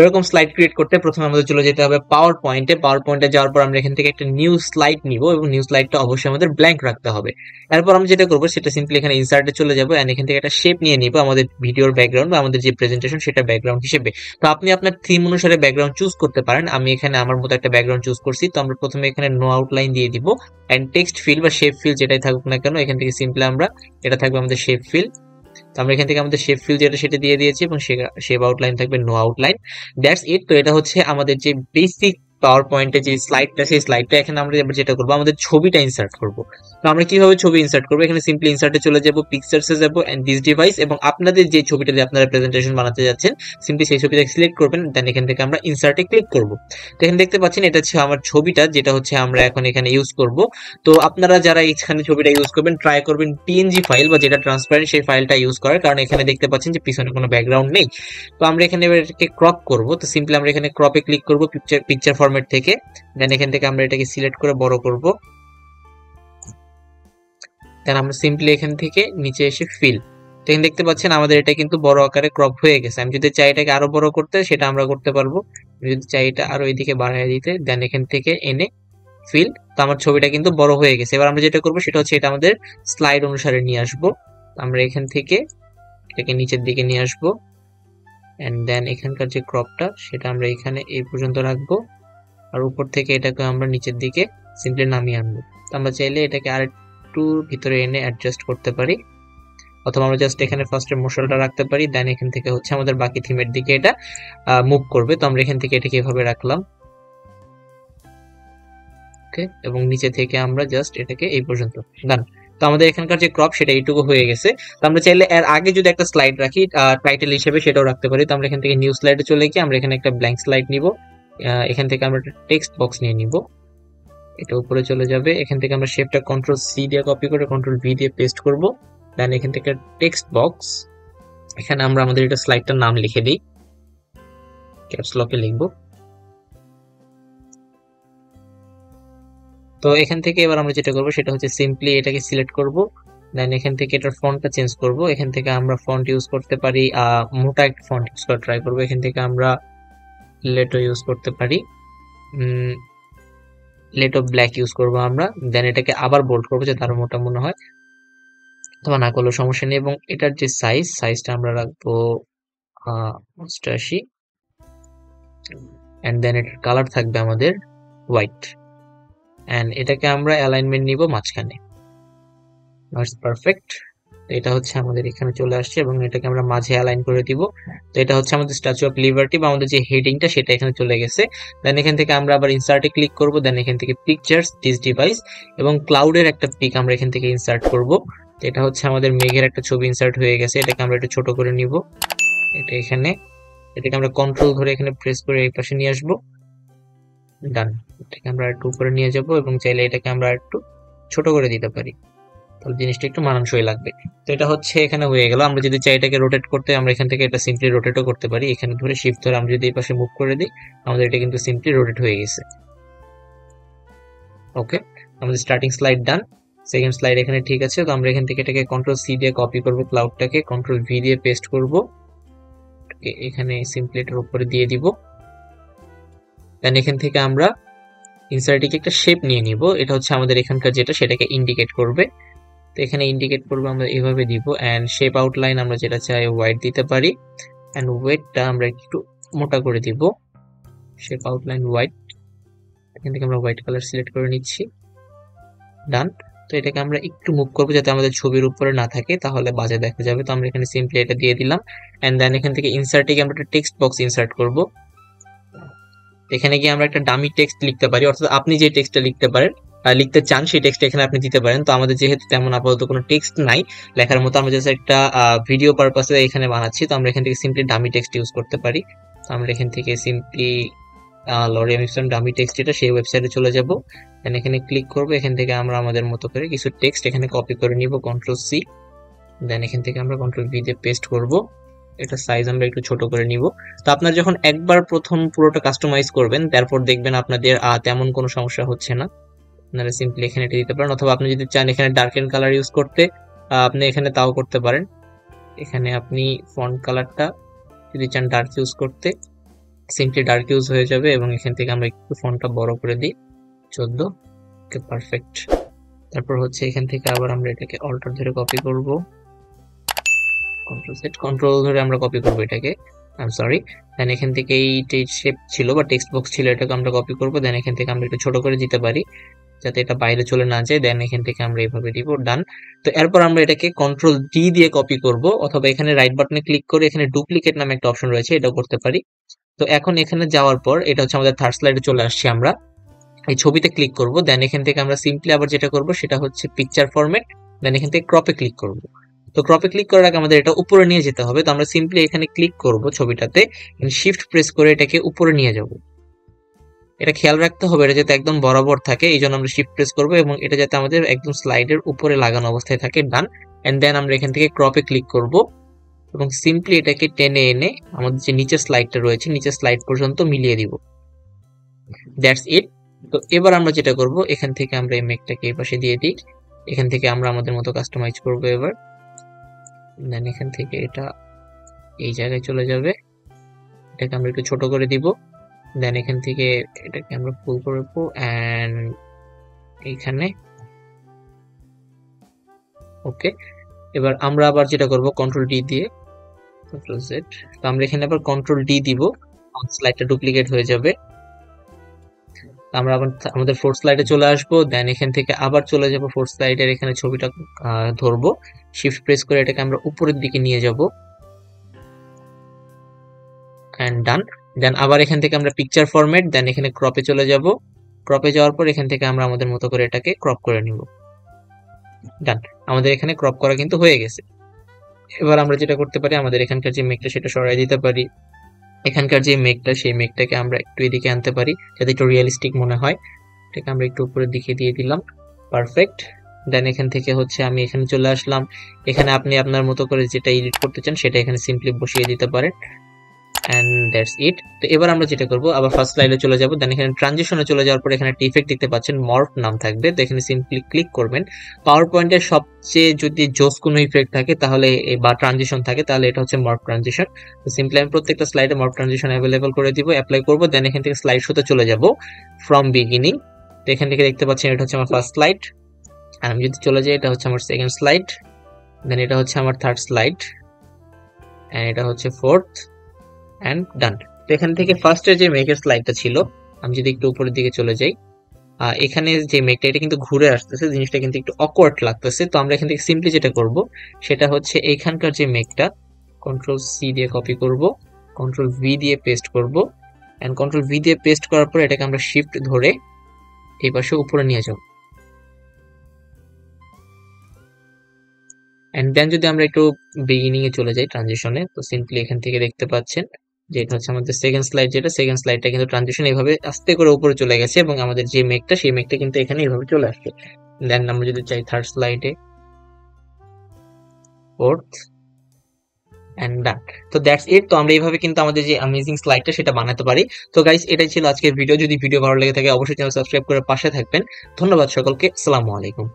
এরকম slide create করতে প্রথমে আমাদের চলে যেতে হবে পাওয়ার পয়েন্টে যাওয়ার পর আমরা এখান থেকে একটা নিউ স্লাইড নিব এবং নিউ স্লাইডটা অবশ্যই আমাদের ব্ল্যাঙ্ক রাখতে হবে। এরপর আমরা যেটা করবো সেটা সিম্পলি এখানে ইনসার্টে চলে যাবো এন্ড এখান থেকে একটা শেপ নিয়ে নিব আমাদের ভিডিওর ব্যাকগ্রাউন্ড বা আমাদের যে প্রেজেন্টেশন সেটা ব্যাকগ্রাউন্ড হিসেবে। তো আপনি আপনার থিম অনুসারে ব্যাকগ্রাউন্ড চুজ করতে পারেন। আমি এখানে আমার মতো একটা ব্যাকগ্রাউন্ড চুজ করছি। তো আমরা প্রথমে এখানে নো আউটলাইন দিয়ে দিব এন্ড টেক্সট ফিল বা শেপ ফিল যেটাই থাকুক না কেন এখান থেকে সিম্পলি আমরা এটা থাকবে আমাদের শেপ ফিল। তো আমরা এখান থেকে আমাদের শেপ ফিল যেটা সেটা দিয়ে দিয়েছি এবং শেপ আউটলাইন থাকবে নো আউটলাইন। That's it. তো এটা হচ্ছে আমাদের যে বেসিক পাওয়ার পয়েন্টে যে স্লাইডটা সেই স্লাইডটা এখানে আমরা এবার যেটা করবো আমাদের ছবিটা ইনসার্ট করব। তো আমরা কিভাবে ছবি ইনসার্ট করবো এখানে সিম্পলি ইনসার্টে চলে যাব পিকচার্সে যাব এন্ড দিস ডিভাইস এবং আপনাদের যে ছবিটা দিয়ে আপনারা প্রেজেন্টেশন বানাতে যাচ্ছেন সিম্পলি সেই ছবিটা সিলেক্ট করবেন দেন এখান থেকে আমরা ইনসার্টে ক্লিক করব। তো এখানে দেখতে পাচ্ছেন এটা হচ্ছে আমার ছবিটা যেটা হচ্ছে আমরা এখন এখানে ইউজ করব। তো আপনারা যারা এখানে ছবিটা ইউজ করবেন ট্রাই করবেন পিএনজি ফাইল বা যেটা ট্রান্সপারেন্ট সেই ফাইলটা ইউজ করার, কারণ এখানে দেখতে পাচ্ছেন যে পিছনে কোনো ব্যাকগ্রাউন্ড নেই। তো আমরা এখানে এবার এটাকে ক্রপ করব। তো সিম্পলি আমরা এখানে ক্রপে ক্লিক করব পিকচার ফরম্যাট থেকে দেন এখান থেকে আমরা এটাকে সিলেক্ট করে বড় করব। দেন আমরা সিম্পলি এখান থেকে নিচে এসে ফিল। তো এখানে দেখতে পাচ্ছেন আমাদের এটা কিন্তু বড় আকারে ক্রপ হয়ে গেছে। আমি যদি চাই এটাকে আরো বড় করতে সেটা আমরা করতে পারবো। যদি চাই এটা আরো এইদিকে বাড়ায় দিতে দেন এখান থেকে এনে ফিল। তো আমার ছবিটা কিন্তু বড় হয়ে গেছে। এবার আমরা যেটা করবো সেটা হচ্ছে এটা আমাদের স্লাইড অনুসারে নিয়ে আসবো। আমরা এখান থেকে এটাকে নিচের দিকে নিয়ে আসবো এন্ড দেন এখানকার যে ক্রপটা সেটা আমরা এখানে এই পর্যন্ত রাখবো আর উপর থেকে এটাকে আমরা নিচের দিকে সিম্পলি নামিয়ে আনবো। তো আমরা চাইলে এটাকে আর একটু ভিতরে এনে অ্যাডজাস্ট করতে পারি অথবা আমরা জাস্ট এখানে ফার্স্টে মশালটা রাখতে পারি দেন এখান থেকে হচ্ছে আমাদের বাকি থিমের দিকে এটা মুভ করবে। তো আমরা এখান থেকে এটাকে এভাবে রাখলাম এবং নিচে থেকে আমরা জাস্ট এটাকে এই পর্যন্ত ডান। তো আমাদের এখানকার যে ক্রপ সেটা এইটুকু হয়ে গেছে। তো আমরা চাইলে এর আগে যদি একটা স্লাইড রাখি টাইটেল হিসেবে সেটাও রাখতে পারি। তো আমরা এখান থেকে নিউ স্লাইডে চলে গিয়ে আমরা এখানে একটা ব্ল্যাঙ্ক স্লাইড নিব। এখান থেকে আমরা একটা টেক্সট বক্স নিয়ে নিব, এটা উপরে চলে যাবে। এখান থেকে আমরা শেপটা কন্ট্রোল সি দিয়ে কপি করে কন্ট্রোল ভি দিয়ে পেস্ট করব। দেন এখান থেকে টেক্সট বক্স এখানে আমরা আমাদের এটা স্লাইডটার নাম লিখে দিই, ক্যাপস লকে লিখবো। তো এখান থেকে এবার আমরা যেটা করবো সেটা হচ্ছে সিম্পলি এটাকে সিলেক্ট করব দেন এখান থেকে এটার ফন্টটা চেঞ্জ করব। এখান থেকে আমরা ফন্ট ইউজ করতে পারি মোটা একটা ফন্ট ইউজ করে ট্রাই করবো। এখান থেকে আমরা লেটো ইউজ করতে পারি, লেটো ব্ল্যাক ইউজ করব আমরা। দেন এটাকে আবার বোল্ড করবো যাতে আরো মোটা মনে হয়, অথবা না করলেও সমস্যা নেই। এবং এটার যে সাইজটা আমরা রাখবো 88 এন্ড দেন এটার কালার থাকবে আমাদের হোয়াইট এন্ড এটাকে আমরা অ্যালাইনমেন্ট নিব মাঝখানে। পারফেক্ট। এটা হচ্ছে আমাদের এখানে চলে আসছে এবং এটাকে আমরা মাঝে অ্যালাইন করে দিব। তো এটা হচ্ছে আমাদের স্ট্যাচু অফ লিবার্টি বা আমাদের যে হেডিংটা সেটা এখানে চলে গেছে। দেন এখান থেকে আমরা আবার ইনসার্টে ক্লিক করব। দেন এখান থেকে পিকচার্স দিস ডিভাইস এবং ক্লাউডের একটা পিক আমরা এখান থেকে ইনসার্ট করব। তো এটা হচ্ছে আমাদের মেঘের একটা ছবি ইনসার্ট হয়ে গেছে। এটাকে আমরা একটু ছোট করে নিব, এটা এখানে, এটাকে আমরা কন্ট্রোল ধরে এখানে প্রেস করে এই পাশে নিয়ে আসবো। ডান। এটাকে আমরা একটু উপরে নিয়ে যাব এবং চাইলে এটাকে আমরা একটু ছোট করে দিতে পারি, তাহলে জিনিসটা একটু মানানসই লাগবে। তো এটা হচ্ছে এখানে হয়ে গেল। আমরা যদি চাই এটাকে রোটেট করতে আমরা এখান থেকে এটা সিম্পলি রোটেটও করতে পারি। এখানে ধরে শিফট ধরে আমরা যদি এই পাশে মুভ করে দিই আমাদের এটা কিন্তু সিম্পলি রোটেট হয়ে গেছে। ওকে, আমাদের স্টার্টিং স্লাইড ডান, সেকেন্ড স্লাইড এখানে ঠিক আছে। তো আমরা এখান থেকে এটাকে কন্ট্রোল সি দিয়ে কপি করব, ক্লাউডটাকে কন্ট্রোল ভি দিয়ে পেস্ট করব, এখানে সিম্পলি এটার উপরে দিয়ে দিব। দেন এখান থেকে আমরা ইনসার্টে একটা শেপ নিয়ে নিব, এটা হচ্ছে আমাদের এখানকার যেটা সেটাকে ইন্ডিকেট করবে। তো এখানে ইন্ডিকেট করবো আমরা এইভাবে দিব এন্ড শেপ আউটলাইন আমরা যেটা চাই হোয়াইট দিতে পারি এন্ড ওয়েটটা আমরা একটু মোটা করে দিব, শেপ আউটলাইন হোয়াইট। এখান থেকে আমরা হোয়াইট কালার সিলেক্ট করে নিচ্ছি, ডান। তো এটাকে আমরা একটু মুভ করবো যাতে আমাদের ছবির উপরে না থাকে, তাহলে বাজে দেখা যাবে। তো আমরা এখানে সিম্পলি এটা দিয়ে দিলাম এন্ড দেন এখান থেকে ইনসার্টে গিয়ে আমরা একটা টেক্সট বক্স ইনসার্ট করব। এখানে গিয়ে আমরা একটা ডামি টেক্সট লিখতে পারি, অর্থাৎ আপনি যে টেক্সটটা লিখতে চান সেই টেক্সট এখানে আপনি দিতে পারেন। তো আমাদের যেহেতু তেমন আপাতত কোনো টেক্সট নাই লেখার মতো, আমরা জাস্ট একটা ভিডিও পারপাসে এখানে বানাচ্ছি, তো আমরা এখান থেকে সিম্পলি ডামি টেক্সট ইউজ করতে পারি। তো আমরা এখান থেকে সিম্পলি লরিয়াম ইপসন ডামি টেক্সট যেটা সেই ওয়েবসাইটে চলে যাব, দেন এখানে ক্লিক করব। এখান থেকে আমরা আমাদের মতো করে কিছু টেক্সট এখানে কপি করে নিব, কন্ট্রোল সি, দেন এখান থেকে আমরা কন্ট্রোল ভি দিয়ে পেস্ট করব। এটা সাইজ আমরা একটু ছোট করে নিব। তো আপনারা যখন একবার প্রথম পুরোটা কাস্টমাইজ করবেন তারপর দেখবেন আপনাদের তেমন কোনো সমস্যা হচ্ছে না। আপনারা সিম্পলি এখানে এটা দিতে পারেন, অথবা আপনি যদি চান এখানে ডার্ক এন্ড কালার ইউজ করতে আপনি এখানে তাও করতে পারেন। এখানে আপনি ফন্ট কালারটা যদি চান ডার্ক ইউজ করতে সিম্পলি ডার্ক ইউজ হয়ে যাবে এবং এখান থেকে আমরা একটু ফন্টটা বড় করে দিই 14। ওকে, পারফেক্ট। তারপর হচ্ছে এখান থেকে আবার আমরা এটাকে অল্টার ধরে কপি করব, কন্ট্রোল সেট কন্ট্রোল ধরে আমরা কপি করব এটাকে, আই এম সরি। দেন এখান থেকে এই শেপ ছিল বা টেক্সট বক্স ছিল, এটাকে আমরা কপি করব। দেন এখান থেকে আমরা একটু ছোট করে দিতে পারি যাতে এটা বাইরে চলে না যায়। দেন এখান থেকে আমরা এইভাবে দিব, ডান। তো এরপর আমরা এটাকে কন্ট্রোল ডি দিয়ে কপি করব, অথবা এখানে রাইট বাটনে ক্লিক করে এখানে ডুপ্লিকেট নামে একটা অপশন রয়েছে, এটাও করতে পারি। তো এখন এখানে যাওয়ার পর এটা হচ্ছে আমাদের থার্ড স্লাইডে চলে আসছি, আমরা এই ছবিতে ক্লিক করব। দেন এখান থেকে আমরা সিম্পলি আবার যেটা করব সেটা হচ্ছে পিকচার ফরম্যাট। দেন এখান থেকে ক্রপে ক্লিক করব। তো ক্রপে ক্লিক করার আগে আমাদের এটা উপরে নিয়ে যেতে হবে। তো আমরা সিম্পলি এখানে ক্লিক করব ছবিটাতে, শিফট প্রেস করে এটাকে উপরে নিয়ে যাব। এটা খেয়াল রাখতে হবে এটা যাতে একদম বরাবর থাকে, এই জন্য আমরা শিফট প্রেস করব এবং এটা যাতে আমাদের একদম স্লাইডের উপরে লাগানো অবস্থায় থাকে, ডান। এন্ড দেন আমরা এখান থেকে ক্রপে ক্লিক করব এবং সিম্পলি এটাকে টেনে এনে আমাদের যে নিচের স্লাইডটা রয়েছে নিচের স্লাইড পর্যন্ত মিলিয়ে দিব। That's it. তো এবার আমরা যেটা করব এখান থেকে আমরা এই মেঘটাকে এই পাশে দিয়ে দিই, এখান থেকে আমরা আমাদের মতো কাস্টমাইজ করব এবার। দেন এখান থেকে এটা এই জায়গায় চলে যাবে, এটাকে আমরা একটু ছোট করে দিব। দেন এখান থেকে এটাকে আমরা ফুল করবো এন্ড এইখানে, ওকে। এবার আমরা আবার যেটা করব কন্ট্রোল ডি দিয়ে কন্ট্রোল জেড, তো আমরা এখানে আবার কন্ট্রোল ডি দিব, স্লাইডটা ডুপ্লিকেট হয়ে যাবে। আমরা আবার আমাদের ফোর্থ স্লাইডে চলে আসবো। দেন এখান থেকে আবার চলে যাব ফোর্থ স্লাইডের এখানে ছবিটা ধরবো, শিফট প্রেস করে এটাকে আমরা উপরের দিকে নিয়ে যাব এন্ড ডান। দেন আবার এখান থেকে আমরা পিকচার ফরম্যাট, দেন এখানে ক্রপে চলে যাব। ক্রপে যাওয়ার পর এখান থেকে আমরা আমাদের মতো করে এটাকে ক্রপ করে নিব, ডান। আমাদের এখানে ক্রপ করা কিন্তু হয়ে গেছে। এবার আমরা যেটা করতে পারি আমাদের এখানকার যে মেঘটা সেটা সরাই দিতে পারি। এখানকার যে মেঘটা সেই মেঘটাকে আমরা একটু এদিকে আনতে পারি যাতে একটু রিয়েলিস্টিক মনে হয়। এটাকে আমরা একটু উপরের দিকে দিয়ে দিলাম, পারফেক্ট। দেন এখান থেকে হচ্ছে আমি এখানে চলে আসলাম, এখানে আপনি আপনার মতো করে যেটা এডিট করতে চান সেটা এখানে সিম্পলি বসিয়ে দিতে পারেন এন্ড দ্যাটস ইট। তো এবার আমরা যেটা করব আবার ফার্স্ট স্লাইডে চলে যাব। দেন এখানে ট্রানজিশনে চলে যাওয়ার পর এখানে একটা ইফেক্ট দেখতে পাচ্ছেন, মর্ফ নাম থাকবে। তো এখানে সিম্পলি ক্লিক করবেন। পাওয়ার পয়েন্টের সবচেয়ে যদি জোস কোনো ইফেক্ট থাকে তাহলে বা ট্রানজিশন থাকে তাহলে এটা হচ্ছে মর্ফ ট্রানজিশন। তো সিম্পলি আমি প্রত্যেকটা স্লাইডে মর্ফ ট্রানজিশন অ্যাভেলেবল করে দিব, অ্যাপ্লাই করব। দেন এখান থেকে স্লাইড শোতে চলে যাব ফ্রম বিগিনিং। তো এখান থেকে দেখতে পাচ্ছেন এটা হচ্ছে আমার ফার্স্ট স্লাইড, আর আমি যদি চলে যাই এটা হচ্ছে আমার সেকেন্ড স্লাইড, দেন এটা হচ্ছে আমার থার্ড স্লাইড এন্ড এটা হচ্ছে ফোর্থ এন্ড ডান। তো এখান থেকে ফার্স্টের যে মেকের স্লাইডটা ছিল, আমি যদি একটু উপরের দিকে চলে যাই, এখানে যে মেকটা এটা কিন্তু ঘুরে আসতেছে, জিনিসটা কিন্তু একটু অকওয়ার্ড লাগতেছে। তো আমরা এখান থেকে সিম্পলি যেটা করব সেটা হচ্ছে এইখানকার যে মেকটা কন্ট্রোল সি দিয়ে কপি করব, কন্ট্রোল ভি দিয়ে পেস্ট করব এন্ড কন্ট্রোল ভি দিয়ে পেস্ট করার পর এটাকে আমরা শিফট ধরে এই পাশে উপরে নিয়ে যাব। এন্ড দেন যদি আমরা একটু বিগিনিং এ চলে যাই ট্রানজিশনে, তো সিম্পলি এখান থেকে দেখতে পাচ্ছেন যে এটা হচ্ছে আমাদের সেকেন্ড স্লাইড, যেটা সেকেন্ড স্লাইডটা কিন্তু ট্রানজিশন এইভাবে আস্তে করে উপরে চলে গেছে এবং আমাদের যে মেকটা সেই মেকটা কিন্তু এখানে এইভাবে চলে আসছে। দেন আমরা যদি চাই থার্ড স্লাইডে, ফোর্থ এন্ড ডান। তো দ্যাটস ইট। তো আমরা এইভাবে কিন্তু আমাদের যে অ্যামেজিং স্লাইডটা সেটা বানাতে পারি। তো গাইস এটাই ছিল আজকের ভিডিও। যদি ভিডিও ভালো লেগে থাকে অবশ্যই চ্যানেল সাবস্ক্রাইব করে পাশে থাকবেন। ধন্যবাদ সকলকে, আসসালামু আলাইকুম।